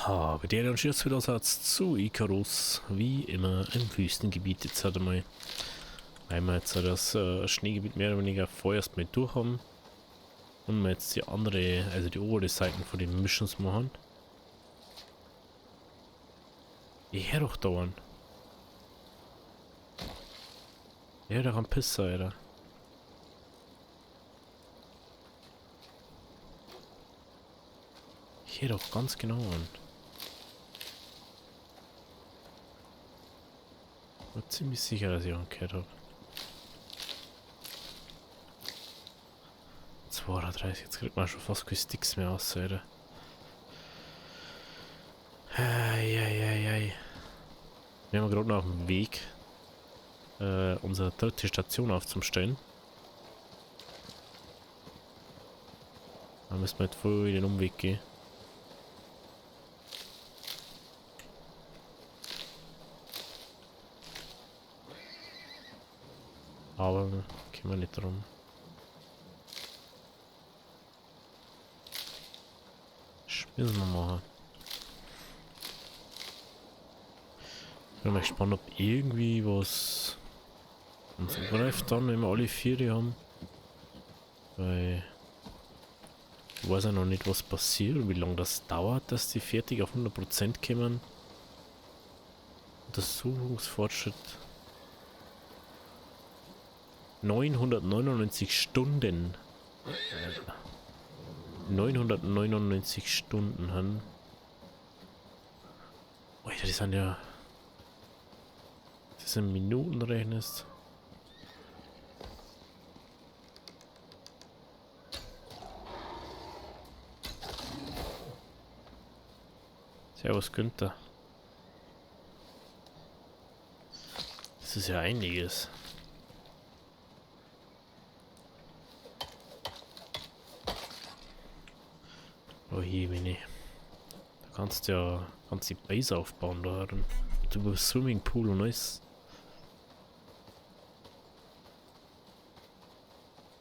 Habe der dann schon wieder Satz zu Icarus, wie immer im Wüstengebiet jetzt halt einmal, weil wir jetzt das Schneegebiet mehr oder weniger vorerst mal durch haben und wir jetzt die andere, also die obere Seiten von den Missions machen. Ich hör doch dauern. Ich hör doch am Pisser, Alter. Ich hör doch ganz genau an. Ich bin ziemlich sicher, dass ich angehört habe. 32, jetzt kriegt man schon fast keine Sticks mehr aus, Alter. Eieiei. Wir haben gerade noch auf dem Weg, unsere dritte Station aufzustellen. Da müssen wir jetzt voll den Umweg gehen. Aber können wir nicht drum. Müssen wir machen. Ich bin mal gespannt, ob irgendwie was uns greift dann, wenn wir alle vier haben. Weil ich weiß ja noch nicht, was passiert und wie lange das dauert, dass die fertig auf 100% kommen. Untersuchungsfortschritt 999 Stunden. 999 Stunden haben. Alter, die sind ja. Das sind Minuten rechnest. Servus Günther. Das ist ja einiges. Oh je, Mini. Da kannst du ja die Base aufbauen da. Und über Swimmingpool und alles.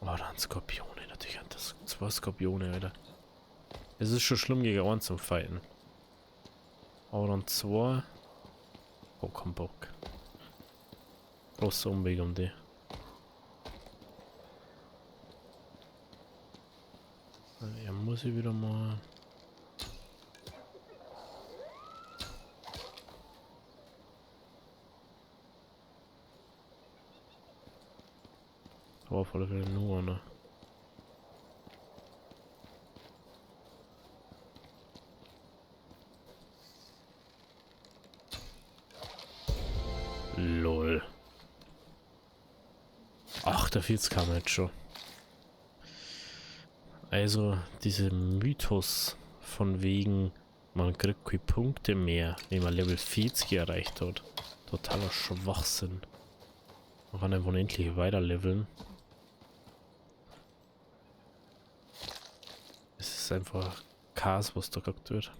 Oh, da ein Skorpione. Natürlich hat das 2 Skorpione, Alter. Es ist schon schlimm gegen einen zum Fighten. Aber dann 2. Oh, kein Bock. Großer Umweg um die. Ja, muss ich wieder mal. Aber auf alle Fälle nur, ne? Lol. 48 kam jetzt schon. Also, diese Mythos von wegen, man kriegt keine Punkte mehr, wenn man Level 40 erreicht hat. Totaler Schwachsinn. Man kann einfach unendlich weiter leveln. Es ist einfach Chaos, was da gehabt wird.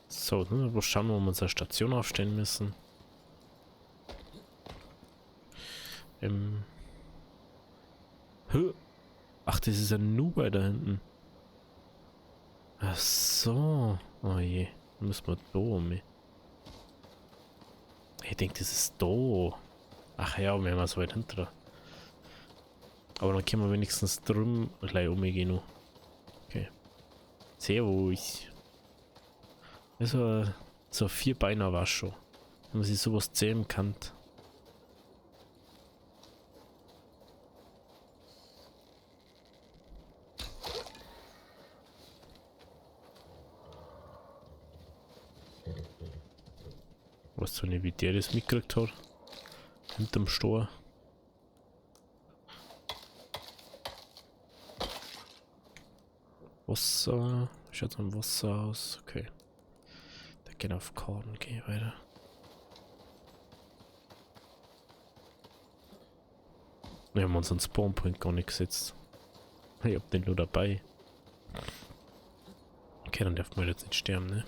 So, wo schauen wir, wo wir unsere Station aufstellen müssen. Ach, das ist ein Nubai da hinten. Ach so. Oh je. Dann müssen wir da um. Ich denke, das ist da. Ach ja, wir haben so weit hinter. Aber dann können wir wenigstens drum gleich umgehen noch. Okay. Servus. Also, so 4 Beiner war schon. Wenn man sich sowas zähmen kann. Was so eine, wie der das mitgekriegt hat. Hinterm Stor. Wasser. Schaut am Wasser aus. Okay. Der geht auf Korn. Okay, weiter. Wir haben unseren Spawnpoint gar nicht gesetzt. Ich hab den nur dabei. Okay, dann darf man jetzt nicht sterben, ne?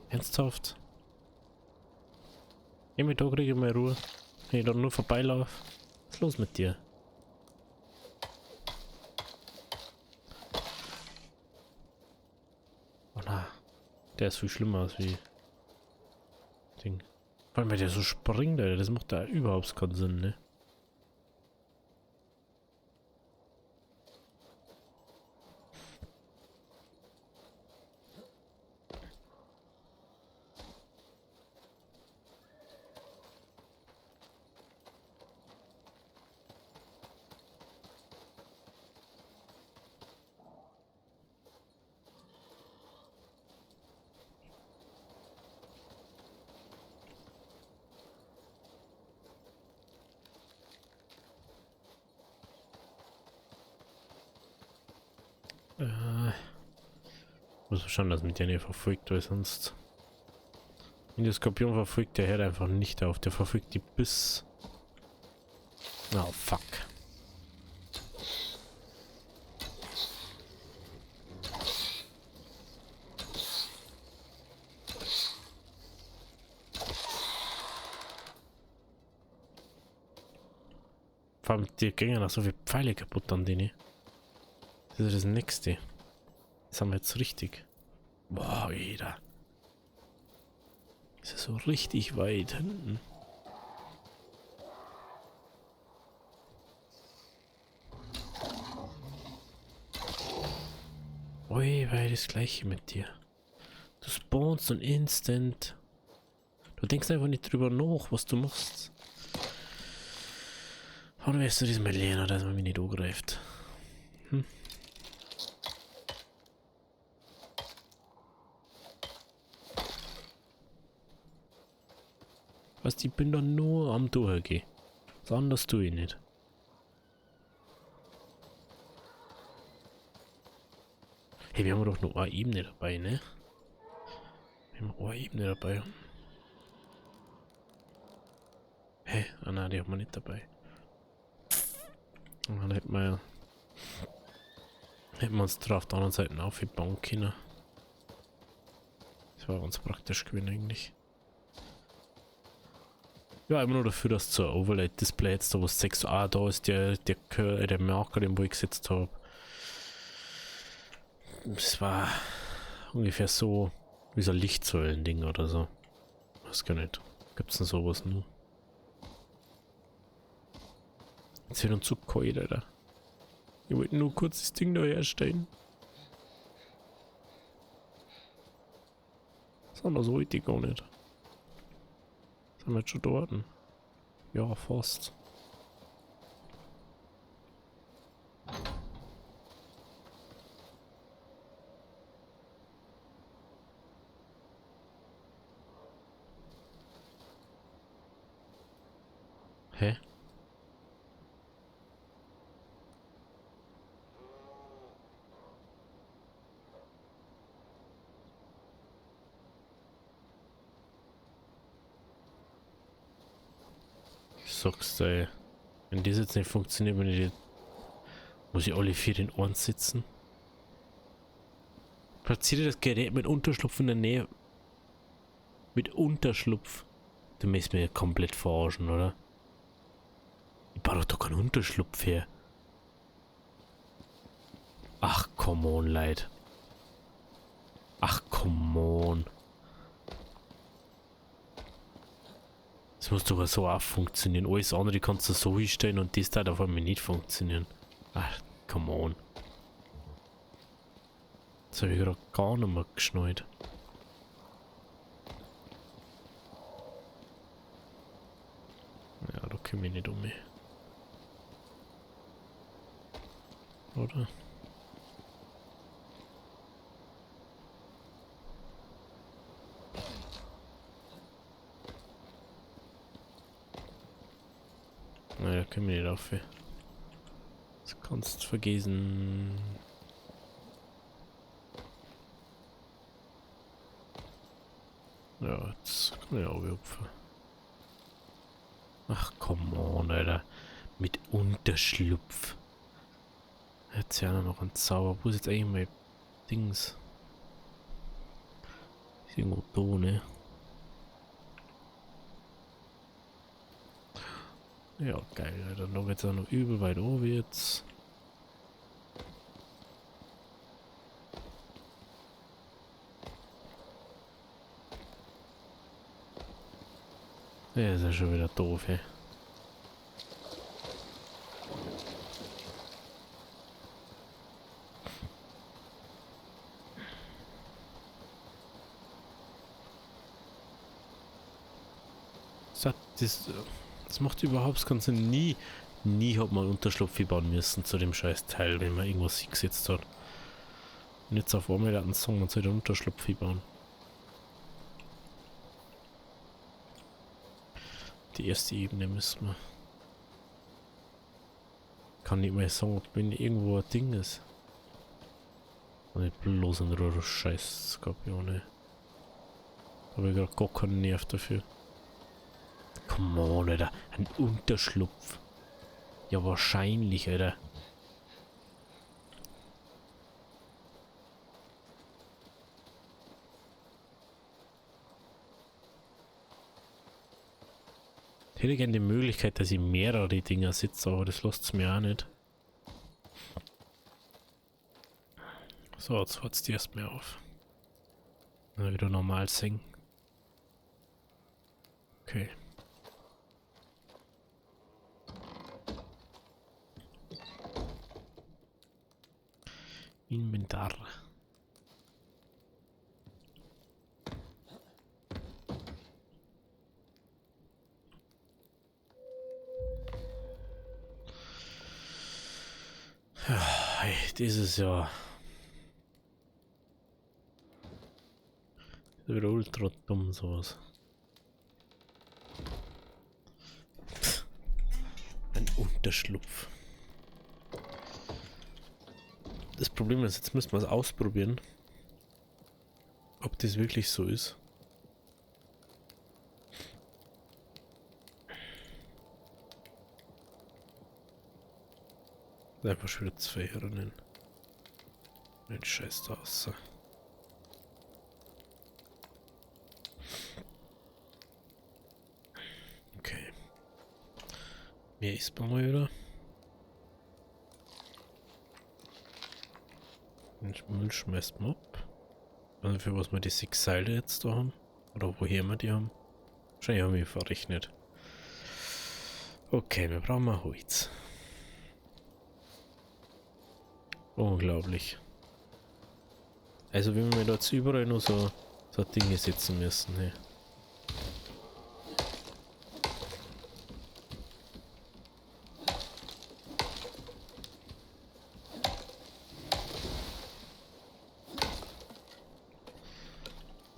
Ernsthaft? Geh mir da, kriege ich mal Ruhe. Wenn ich da nur vorbeilaufe. Was ist los mit dir? Oh na. Der ist viel schlimmer als wie Ding. Vor allem, wenn der so springt, Alter, das macht da überhaupt keinen Sinn, ne? Muss man schauen, dass mit der nicht verfolgt, weil sonst... Wenn der Skorpion verfolgt, der hört einfach nicht auf. Der verfolgt die bis... Oh, fuck. Vor allem, die gehen noch so viele Pfeile kaputt an denen. Das ist das nächste. Das haben wir jetzt richtig. Boah, jeder. Das ist so richtig weit hinten. Ui, weil das gleiche mit dir. Du spawnst und instant. Du denkst einfach nicht drüber nach, was du machst. Oder wärst du diesmal lernen, dass man mich nicht angreift? Hm? Was, ich bin doch nur am Durchgehen. Was anderes tue ich nicht. Hey, wir haben doch nur eine Ebene dabei, ne? Wir haben eine Ebene dabei. Hä? Ah nein, die haben wir nicht dabei. Und dann hätten wir uns drauf auf der anderen Seite aufgebaut können. Das war ganz praktisch gewesen eigentlich. Ja, immer nur dafür, dass zur Overlay-Display jetzt da was 6, da ist der Marker, den wo ich gesetzt habe. Das war ungefähr so wie so ein Lichtsäulen-Ding oder so. Weiß gar nicht. Gibt's denn sowas nur? Jetzt wird uns zu kalt, Alter. Ich wollte nur kurz das Ding da herstellen. Das anders wollte ich gar nicht. Sind wir jetzt schon dort? Ja, fast. Hä? Ich sag's dir, wenn das jetzt nicht funktioniert, wenn ich die, muss ich alle 4 in Ohren sitzen. Platziere das Gerät mit Unterschlupf in der Nähe. Mit Unterschlupf. Du möchtest mir komplett verarschen, oder? Ich baue doch da keinen Unterschlupf her. Ach, come on, Leid. Ach, come on. Das muss doch so auch funktionieren. Alles andere kannst du so hinstellen und das darf auf einmal nicht funktionieren. Ach, come on. Das habe ich gerade gar nicht mehr geschnallt. Ja, da komme ich nicht um mich. Oder? Naja, können wir nicht auf. Das kannst du vergessen. Ja, jetzt kann ich auch opfern. Ach, come on, Alter. Mit Unterschlupf. Jetzt ja noch ein Zauber. Wo ist jetzt eigentlich mein Dings? Ist irgendwo da, ne? Ja, geil, Alter. Dann geht's auch noch übel weit oben jetzt. Ja, ist ja schon wieder doof, ey. Das macht überhaupt das Ganze nie. Nie hat man Unterschlupf bauen müssen zu dem scheiß Teil, wenn man irgendwas gesetzt hat. Und jetzt auf einmal einen Song, man soll den Unterschlupf bauen. Die erste Ebene müssen wir. Kann nicht mehr sagen, ob wenn irgendwo ein Ding ist. Und nicht bloß ein roter Scheiß Skorpione. Habe ich gerade gar keinen Nerv dafür. Come on, Alter. Ein Unterschlupf. Ja, wahrscheinlich, Alter. Ich hätte gerne die Möglichkeit, dass ich mehrere Dinger sitze, aber das lässt es mir auch nicht. So, jetzt hört es die erstmal auf. Dann wieder normal singen. Okay. Inventar. Hey, dieses Jahr. Das wird ultra dumm sowas. Ein Unterschlupf. Das Problem ist, jetzt müssen wir es ausprobieren. Ob das wirklich so ist. Einfach schon wieder 2 Herinnen. Ein Scheiß da aus. Okay. Mehr isst man mal wieder. Den Müll schmeißt man ab. Also für was wir die 6 Seile jetzt da haben. Oder woher wir die haben. Wahrscheinlich haben wir verrechnet. Okay, wir brauchen mal Holz. Unglaublich. Also wenn wir da jetzt überall nur so Dinge setzen müssen. Hey.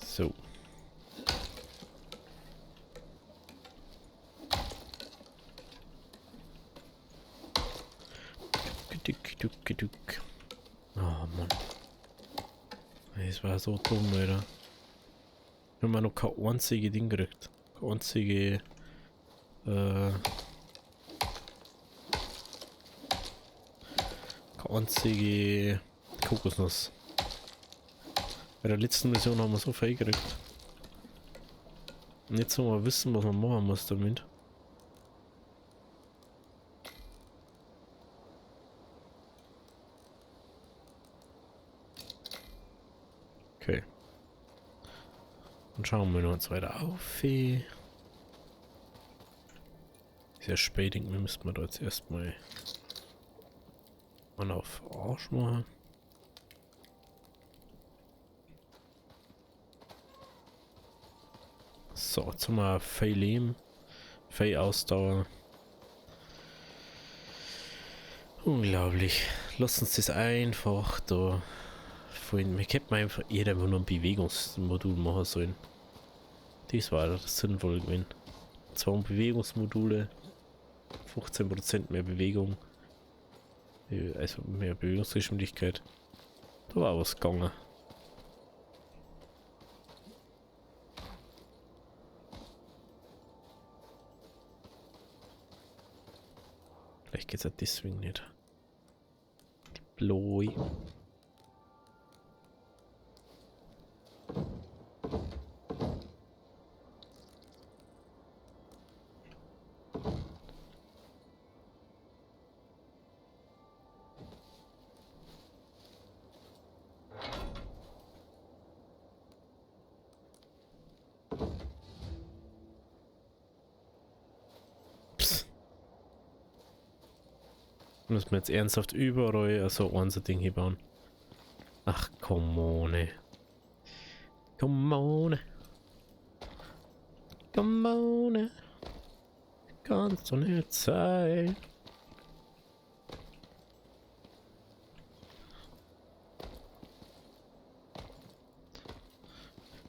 So. Oh Mann. Das war so dumm, Alter. Wenn man noch kein einziges Ding kriegt. Keine einzige keine einzige Kokosnuss. Bei der letzten Mission haben wir so viel gekriegt. Und jetzt sollen wir wissen, was man machen muss damit. Okay. Dann schauen wir uns weiter auf. Ist ja spät, wir müssen da jetzt erstmal auf Arsch machen. So, jetzt haben wir viel Leben, viel Ausdauer. Unglaublich. Lass uns das einfach da vorhin. Wir hätten einfach jeder nur ein Bewegungsmodul machen sollen. Das war das sinnvoll gewesen. 2 Bewegungsmodule, 15% mehr Bewegung, also mehr Bewegungsgeschwindigkeit. Da war was gegangen. Vielleicht geht es ja deswegen nicht. Die Bloi. Müssen wir jetzt ernsthaft überall so unser Ding hier bauen. Ach, come on, ey. Come on. Come on. Kannst du nicht sein.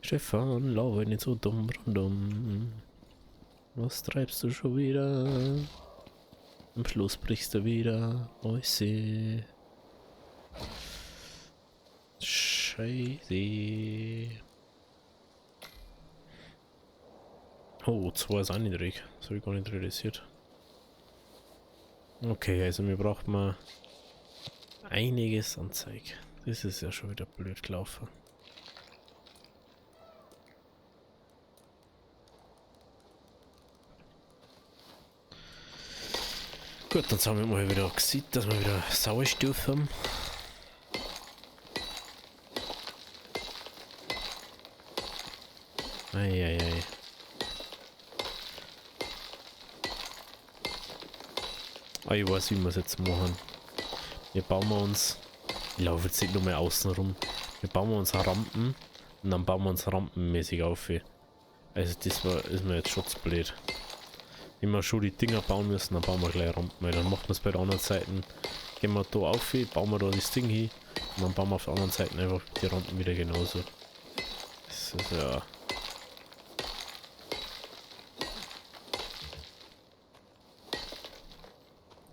Stefan, laufe nicht so dumm rundum. Was treibst du schon wieder? Am Schluss brichst du wieder. Oh, ich sehe. Scheiße. Oh, 2 ist auch niedrig. Das habe ich gar nicht realisiert. Okay, also mir braucht man einiges an Zeug. Das ist ja schon wieder blöd gelaufen. Gut, dann haben wir mal wieder gesehen, dass wir wieder Sauerstoff haben. Eieiei. Ah, ich weiß, wie wir es jetzt machen. Wir bauen uns... Ich laufe jetzt nicht nur mehr außen rum. Wir bauen uns Rampen und dann bauen wir uns rampenmäßig auf. Also das ist mir jetzt schon zu blöd. Wenn wir schon die Dinger bauen müssen, dann bauen wir gleich Rampen. Weil dann machen wir es bei der anderen Seite. Gehen wir da auf, bauen wir da das Ding hin und dann bauen wir auf der anderen Seite einfach die Rampen wieder genauso. Das ist ja...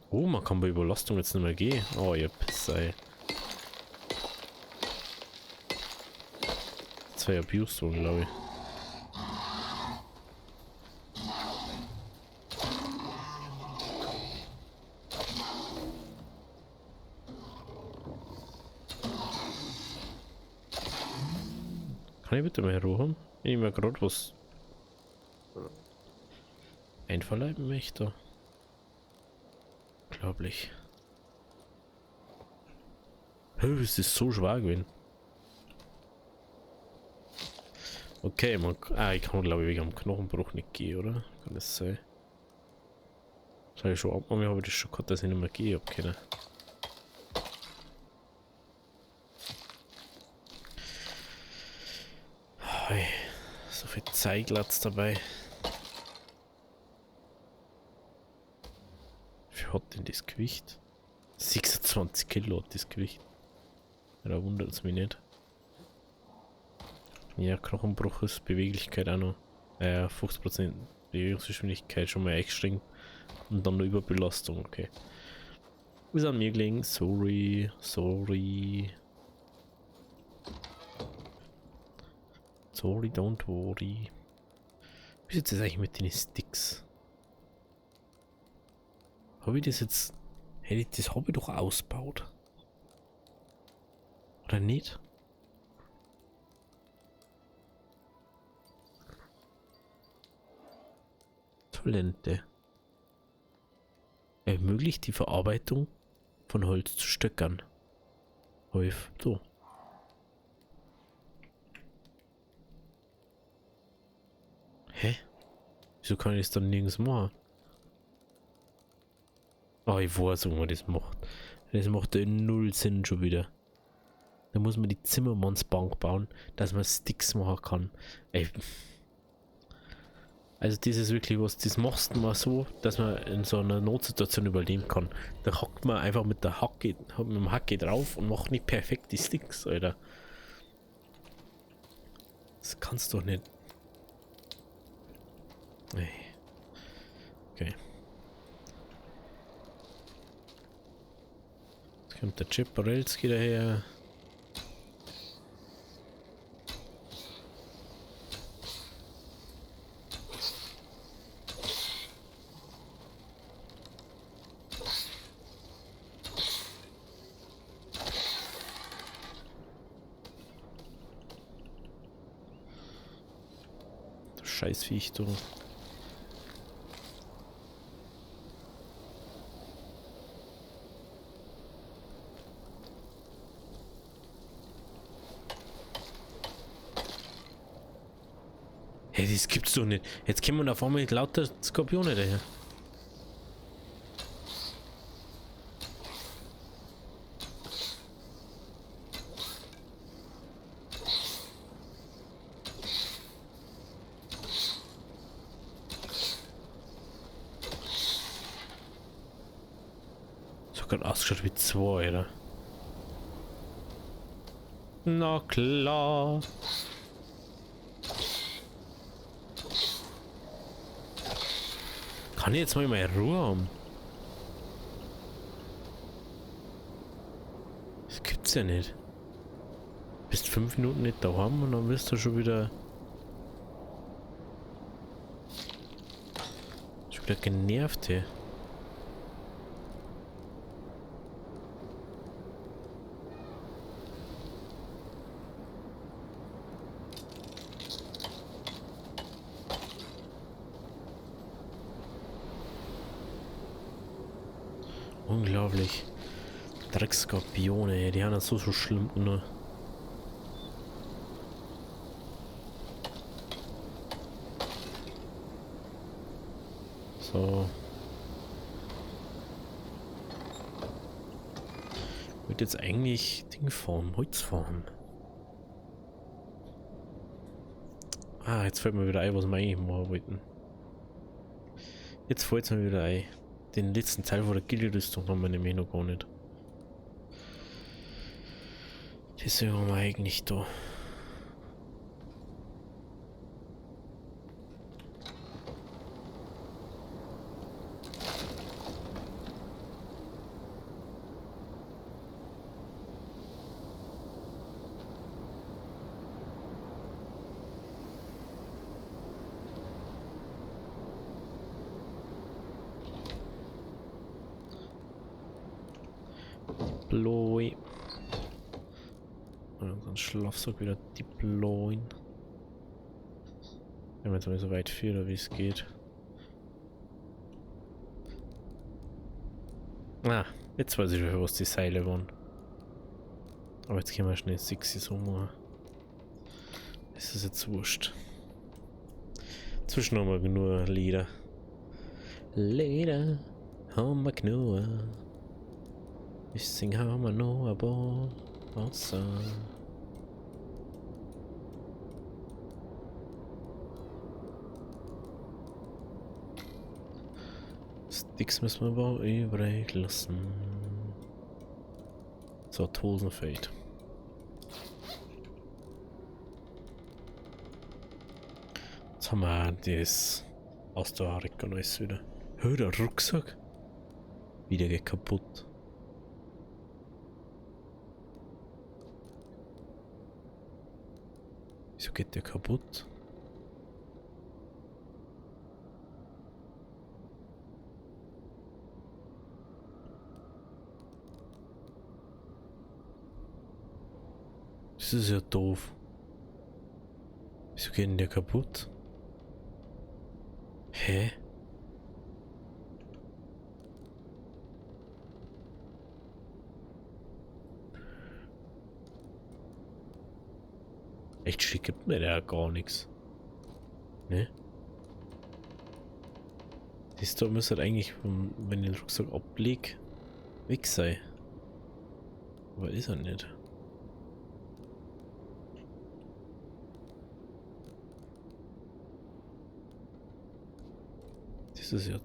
Oh, man kann bei Überlastung jetzt nicht mehr gehen. Oh, ihr Pissei. Das wäre abused worden, glaube ich. Kann ich bitte mal Ruhe haben? Wenn ich mir gerade was einverleiben möchte. Unglaublich. Es ist so schwer gewesen. Okay, man. Ich kann glaube ich wegen am Knochenbruch nicht gehen, oder? Kann das sein? Das habe ich schon abgemacht, aber das schon gehabt, dass ich nicht mehr gehen habe können. So viel Zeiglatz dabei. Wie hat denn das Gewicht? 26 Kilo hat das Gewicht. Da wundert es mich nicht. Ja, Knochenbruch ist Beweglichkeit auch noch. 50% Bewegungsgeschwindigkeit schon mal extrem. Und dann noch Überbelastung, okay. Ist an mir gelegen. Sorry. Sorry, don't worry. Wie ist jetzt eigentlich mit den Sticks? Habe ich das jetzt... Hätte ich das Hobby doch ausgebaut? Oder nicht? Talente. Ermöglicht die Verarbeitung von Holz zu Stöckern. Häuf. So. Hä? Wieso kann ich das dann nirgends machen? Oh, ich weiß, wie man das macht. Das macht ja null Sinn schon wieder. Da muss man die Zimmermannsbank bauen, dass man Sticks machen kann. Ey. Also das ist wirklich was, das machst du mal so, dass man in so einer Notsituation überleben kann. Da hackt man einfach mit der Hacke, mit dem Hacke drauf und macht nicht perfekt die Sticks, Alter. Das kannst du doch nicht. Ey. Okay. Jetzt kommt der Chip Barelski daher. Scheißviech, du. Hey, das gibt's doch nicht. Jetzt kommen da vorne mit lauter Skorpione daher. Hat gerade ausgeschaut wie 2, oder? Na klar. Kann ich jetzt mal Ruhe haben? Das gibt's ja nicht. Bist 5 Minuten nicht daheim und dann wirst du schon wieder genervt, ey. Unglaublich. Dreckskorpione, die haben das so schlimm, ne? So. Ich würde jetzt eigentlich Ding fahren, Holz fahren. Ah, jetzt fällt mir wieder ein, was wir eigentlich machen wollten. Jetzt fällt es mir wieder ein. Den letzten Teil von der Gilde-Rüstung haben wir nämlich noch gar nicht. Deswegen haben wir eigentlich da. Deploy. Und unseren Schlafsack wieder deployen. Wenn wir jetzt mal so weit führen, wie es geht. Ah, jetzt weiß ich schon, was die Seile waren. Aber jetzt können wir schnell 6 so machen. Das ist jetzt wurscht. Zwischen haben wir nur Leder. Leder haben wir genug. Bisschen haben wir noch, aber Wasser. Sticks müssen wir aber übrig lassen. So, Hosenfade. Jetzt haben wir das aus der Harik und alles wieder. Hör, der Rucksack. Wieder geht kaputt. Wieso geht der kaputt? Das ist ja doof. Wieso geht denn der kaputt? Hä? Echt schick gibt mir der gar nichts. Ne? Das da müsste halt eigentlich, wenn ich den Rucksack ablege, weg sein. Aber ist er nicht. Das ist ja...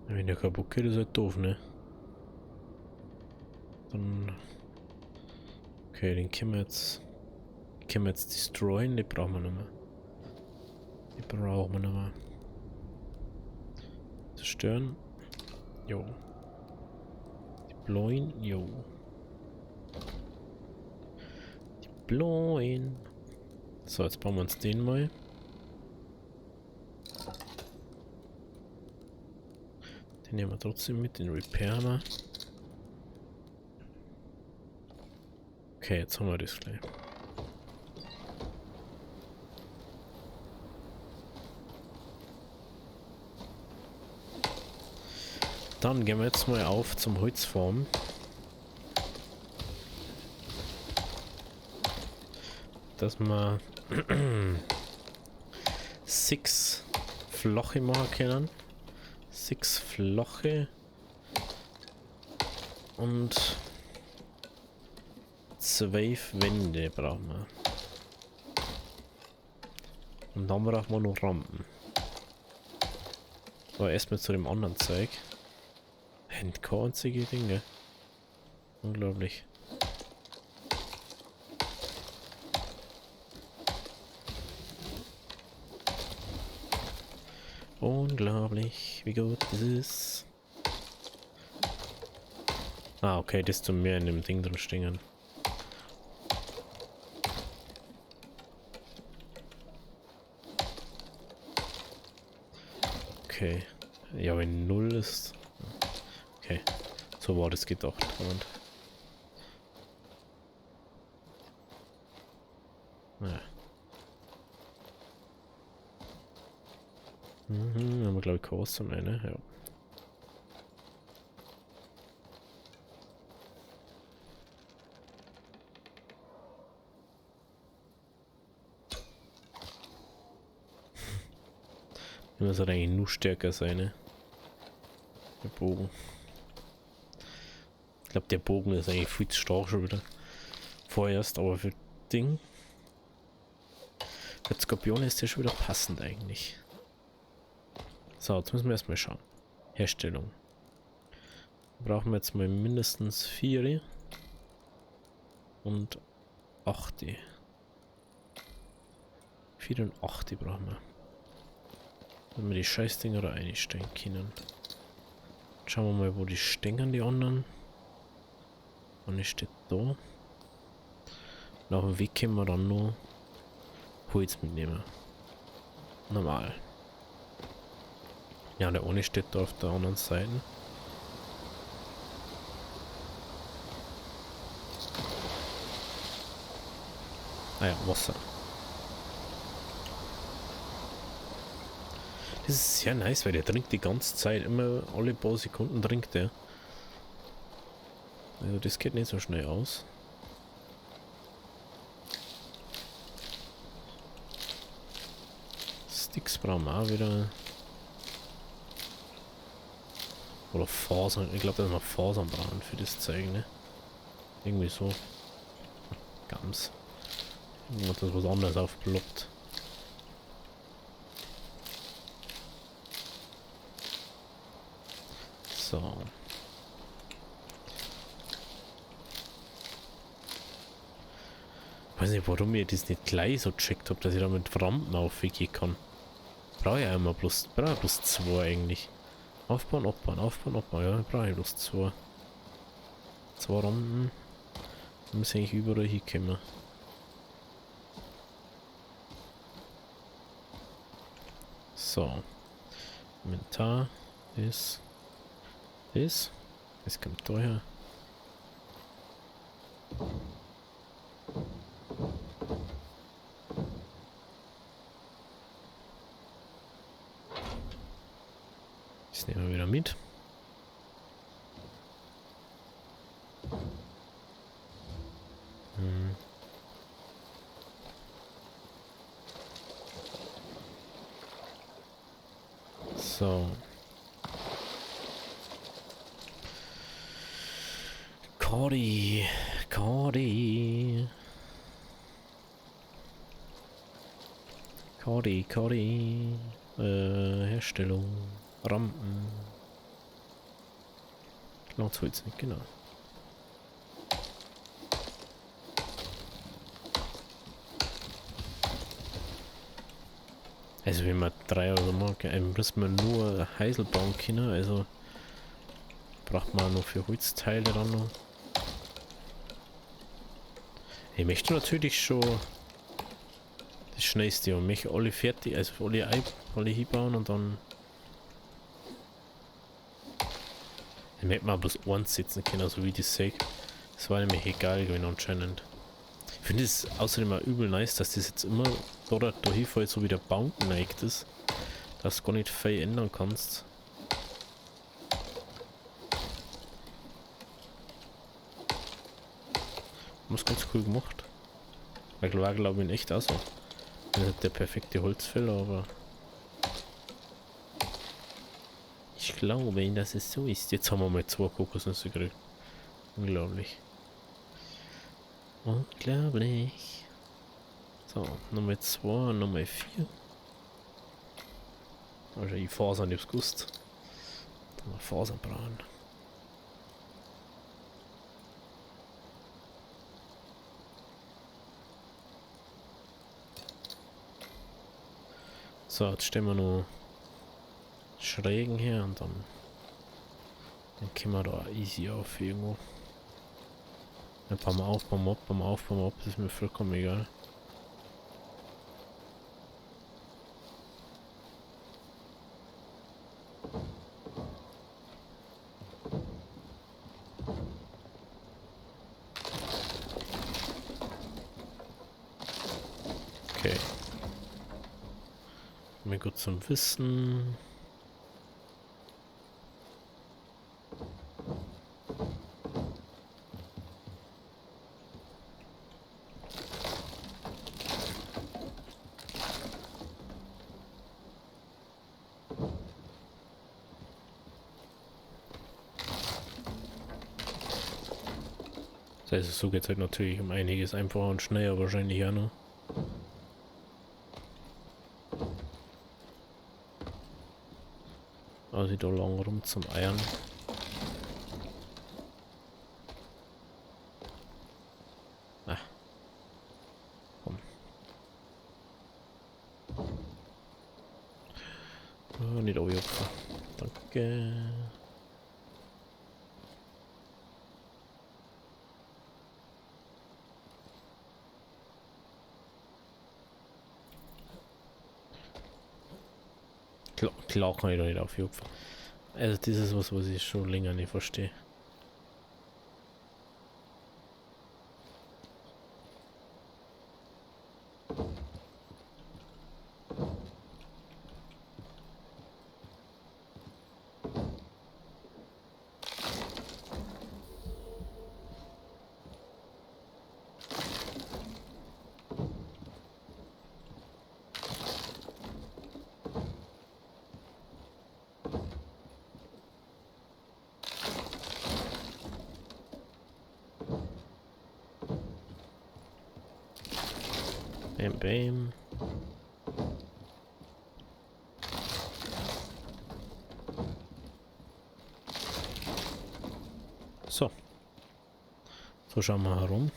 Wenn der kaputt geht, ist halt doof, ne? Dann... Okay, den können wir jetzt... destroyen, den brauchen wir nicht mehr. Die brauchen wir nicht mehr. Zerstören. Jo. Deployen. Jo. Deployen. So, jetzt bauen wir uns den mal. Den nehmen wir trotzdem mit, den Repair mal. Okay, jetzt haben wir das gleich. Dann gehen wir jetzt mal auf zum Holzfarm. Dass wir 6 Floche machen können. 6 Floche und 12 Wände brauchen wir. Und dann brauchen wir noch Rampen. Aber erstmal zu dem anderen Zeug. Keine einzige Dinge. Unglaublich. Unglaublich, wie gut das ist. Ah, okay, desto mehr in dem Ding drin stehen. Okay. Ja, wenn 0 ist. Okay. So war das gedacht. Und ja. Mhm, haben wir glaube ich kein Wasser mehr, ne? Ja. Immer sollte eigentlich nur stärker sein, ne? Der Bogen. Ich glaube, der Bogen ist eigentlich viel zu stark schon wieder. Vorerst, aber für Ding. Für Skorpion ist der schon wieder passend eigentlich. So, jetzt müssen wir erstmal schauen. Herstellung. Brauchen wir jetzt mal mindestens 4 und 8. 4 und 8 brauchen wir. Wenn wir die Scheißdinger da einstellen können. Schauen wir mal, wo die stehen, die anderen. Und es steht da. Nach dem Weg können wir dann noch Holz mitnehmen. Normal. Ja, der eine steht da auf der anderen Seite. Ah ja, Wasser. Das ist sehr nice, weil der trinkt die ganze Zeit. Immer alle paar Sekunden trinkt der. Also das geht nicht so schnell aus. Sticks brauchen wir auch wieder. Oder Fasern. Ich glaube, dass wir Fasern brauchen für das Zeug, ne? Irgendwie so. Gams. Irgendwas, das was anderes aufploppt. So. Ich weiß nicht, warum ich das nicht gleich so gecheckt habe, dass ich da mit Rampen aufgehen kann. Brauche ich einmal bloß 2 eigentlich. Aufbauen, abbauen, aufbauen, abbauen. Ja, brauche ich bloß 2. 2 Rampen. Dann muss ich eigentlich überall hinkommen. So. Inventar ist. Das kommt daher. Das nehmen wir wieder mit. So. Cody. Herstellung. Rampen. Lautholz nicht, genau. Also wenn man 3 oder so mag, müssen wir nur Heisel bauen können, also braucht man noch für Holzteile dann noch. Ich möchte natürlich schon das Schnellste und mich alle fertig, also alle hinbauen und dann ich möchte mal bloß eins setzen können, so wie die Säge. Das war nämlich egal gewesen anscheinend. Ich finde es außerdem auch übel nice, dass das jetzt immer da hinfällt, so wie der Baum geneigt ist, dass du gar nicht viel ändern kannst. Haben es ganz cool gemacht. Weil war glaube ich in echt auch so. Nicht der perfekte Holzfäller, aber ich glaube, dass es so ist. Jetzt haben wir mal 2 Kokosnüsse gekriegt. Unglaublich. Unglaublich. So, Nummer 2 und Nummer 4. Wahrscheinlich Fasern, ich hab's gewusst. Fasern brauchen. So, jetzt stellen wir noch Schrägen her und dann können wir da easy auf irgendwo. Ein paar Mal auf, beim Aufbau ab, das ist mir vollkommen egal. Okay. Mir gut zum Wissen. Das heißt, so geht es halt natürlich um einiges einfacher und schneller wahrscheinlich ja noch. Also da lang rum zum Eiern. Ah. Komm. Oh, nicht aufgehupfen. Danke. Klar kann ich da nicht aufhupfen. Also das ist was ich schon länger nicht verstehe. Bam, bam. So. So schauen wir herum.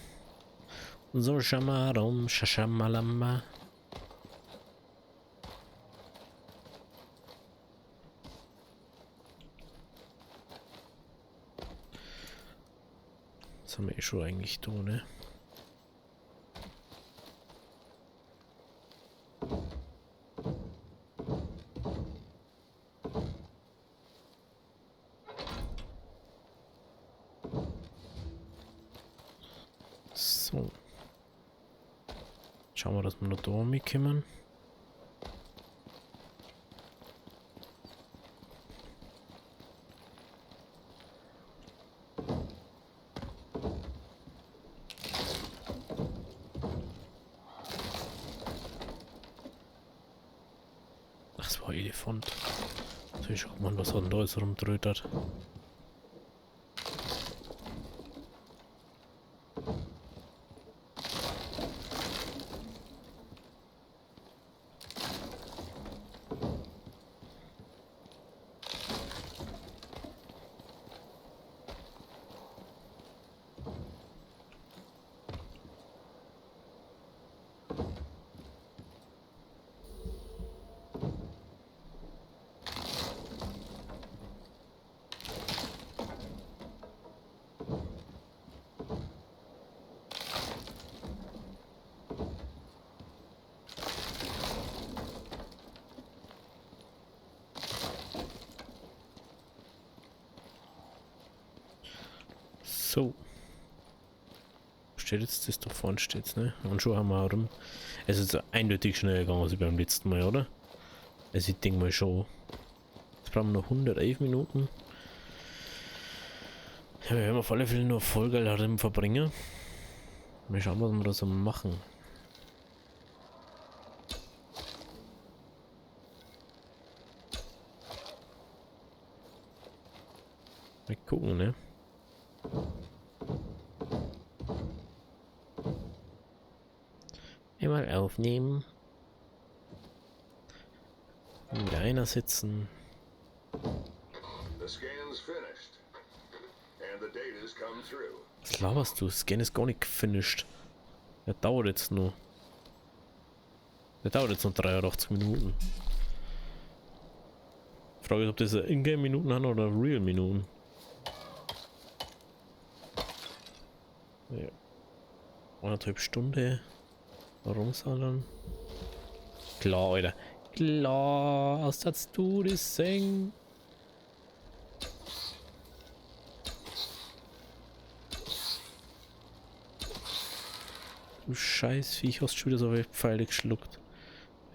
So schauen wir herum. Shashamalama. Das haben wir eh schon eigentlich da, ne? So. Schauen wir, dass wir noch da mitkommen. Ach, das war ein Elefant. So, ich guck mal, was hat denn da jetzt rumtrötet. So. Steht jetzt das da vorne steht's, ne? Und schon haben wir rum. Es ist eindeutig schneller gegangen als beim letzten Mal, oder? Also ich denke mal schon. Jetzt brauchen wir noch 111 Minuten. Ja, wir werden auf alle Fälle nur Vollgeil darin verbringen. Mal schauen, was wir da so machen. Mal gucken, ne? Einmal aufnehmen. Wieder einer sitzen. The scan's finished, and the data's come through. Was laberst du? Das Scan ist gar nicht finished. Der dauert jetzt noch. Der dauert jetzt noch 83 Minuten. Frage ist, ob das Ingame-Minuten haben oder Real-Minuten. Ja. 1,5 Stunden. Warum soll Klar, Alter. Klar, was hast du das singen? Du Scheißviech, hast schon wieder so viele Pfeile geschluckt.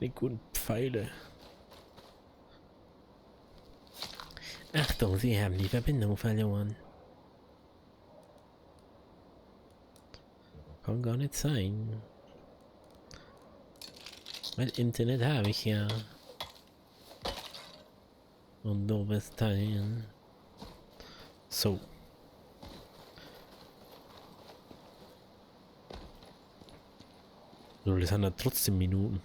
Die guten Pfeile. Achtung, sie haben die Verbindung verloren. Kann gar nicht sein. Weil Internet habe ich ja. Und doofes Teil. So. So, das sind ja trotzdem Minuten.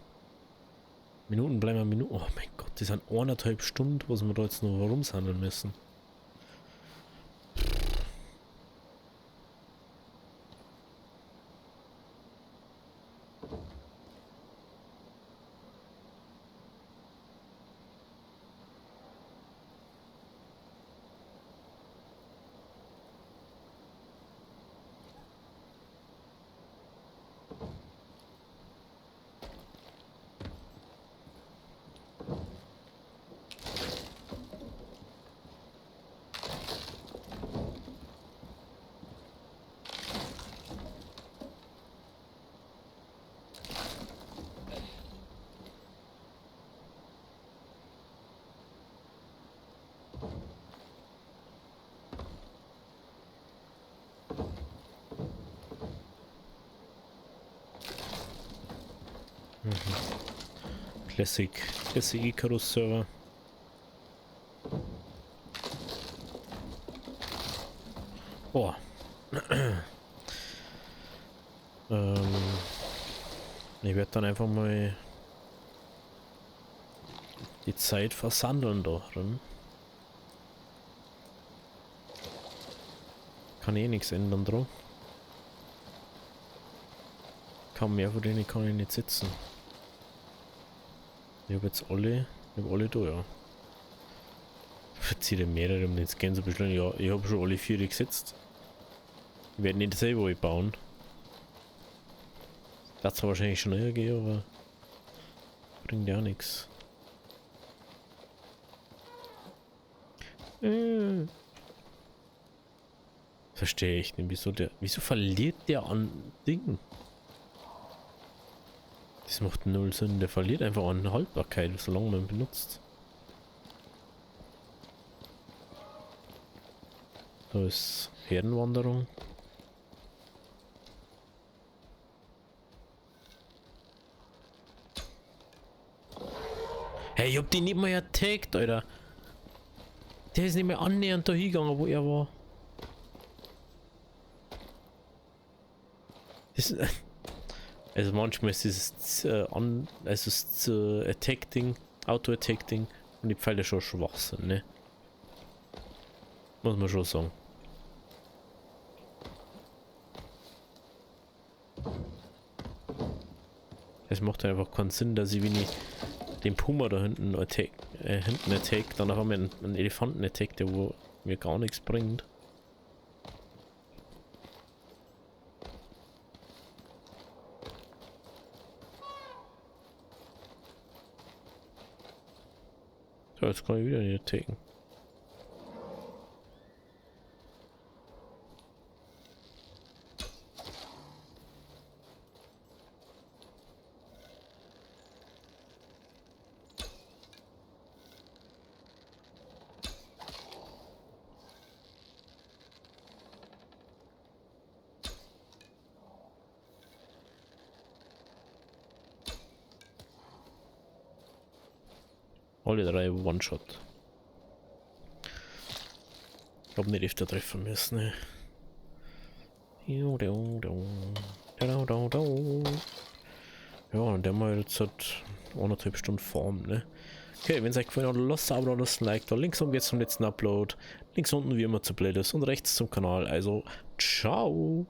Minuten bleiben Minuten. Oh mein Gott, das sind 1,5 Stunden, was wir da jetzt noch rumhandeln müssen. Classic Icarus Server. Oh. Ich werde dann einfach mal die Zeit versandeln da drin. Kann eh nichts ändern dran. Kaum mehr von denen kann ich nicht sitzen. Ich habe jetzt alle, da, ja. Verziehe mehrere, um jetzt gehen zu beschleunigen. Ja, ich habe schon alle 4 gesetzt. Ich werde nicht selber bauen. Das zwar wahrscheinlich schon eher gehen, aber bringt ja nichts. Verstehe ich nicht, wieso verliert der an Dingen? Das macht null Sinn, der verliert einfach an Haltbarkeit, solange man ihn benutzt. Da ist Herdenwanderung. Hey, ich hab die nicht mal attackt, Alter. Der ist nicht mehr annähernd da hingegangen, wo er war. Das, also manchmal ist dieses Attack-Ding, Auto-Attack-Ding und die Pfeile schon schwach sind, ne? Muss man schon sagen. Es macht einfach keinen Sinn, dass ich, wenn ich den Puma da hinten attack, dann haben wir einen Elefanten-Attack, der wo mir gar nichts bringt. So, jetzt kann ich wieder nicht attacken. Alle 3 One-Shot. Ich glaube nicht öfter treffen müssen, ne? Ja, und der mal jetzt hat 1,5 Stunden Form, ne? Okay, wenn es euch gefallen hat, lasst ein Abo, lasst ein Like da. Links oben geht's zum letzten Upload. Links unten wie immer zur Playlist und rechts zum Kanal. Also, ciao!